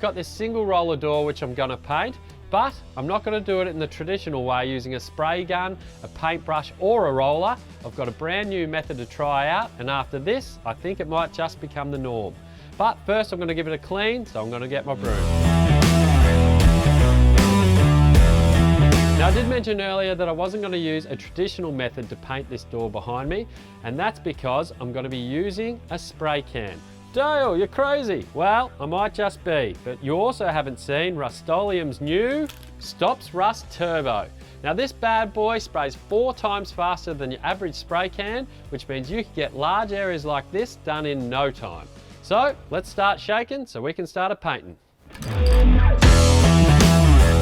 got this single roller door which I'm gonna paint, but I'm not gonna do it in the traditional way using a spray gun, a paintbrush or a roller. I've got a brand new method to try out, and after this, I think it might just become the norm. But first I'm gonna give it a clean, so I'm gonna get my broom. Now, I did mention earlier that I wasn't going to use a traditional method to paint this door behind me, and that's because I'm going to be using a spray can. Dale, you're crazy. Well, I might just be, but you also haven't seen Rust-Oleum's new Stops Rust Turbo. Now, this bad boy sprays 4 times faster than your average spray can, which means you can get large areas like this done in no time. So let's start shaking so we can start a painting.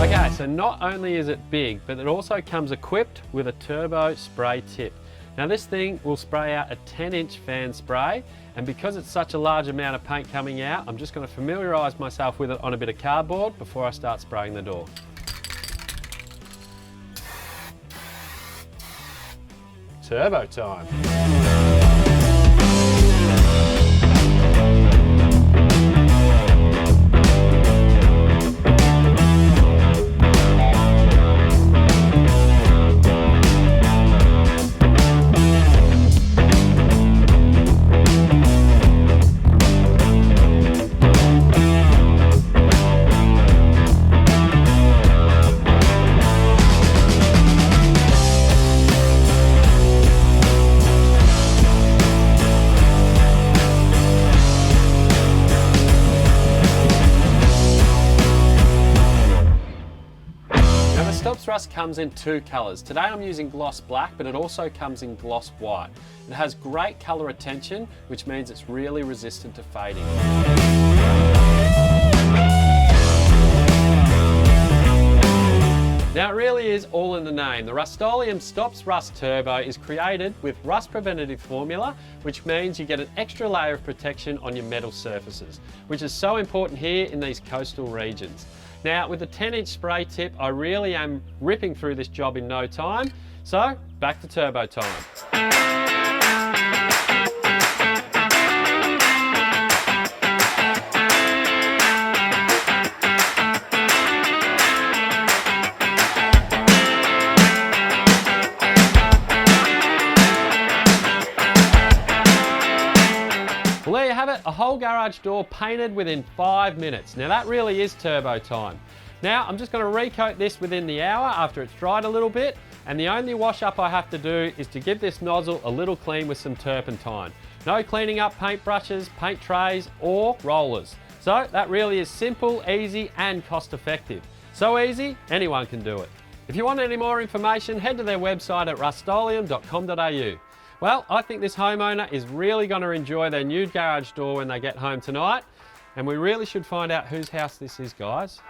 Okay, so not only is it big, but it also comes equipped with a turbo spray tip. Now this thing will spray out a 10-inch fan spray, and because it's such a large amount of paint coming out, I'm just going to familiarise myself with it on a bit of cardboard before I start spraying the door. Turbo time. Stops Rust comes in 2 colours. Today I'm using gloss black, but it also comes in gloss white. It has great colour retention, which means it's really resistant to fading. Now it really is all in the name. The Rust-Oleum Stops Rust Turbo is created with rust preventative formula, which means you get an extra layer of protection on your metal surfaces, which is so important here in these coastal regions. Now with the 10-inch spray tip, I really am ripping through this job in no time. So back to turbo time. Well, there you have it, a whole garage door painted within 5 minutes. Now that really is turbo time. Now I'm just going to recoat this within the hour after it's dried a little bit, and the only wash up I have to do is to give this nozzle a little clean with some turpentine. No cleaning up paintbrushes, paint trays or rollers. So that really is simple, easy and cost effective. So easy, anyone can do it. If you want any more information, head to their website at rustoleum.com.au. Well, I think this homeowner is really going to enjoy their new garage door when they get home tonight, and we really should find out whose house this is, guys.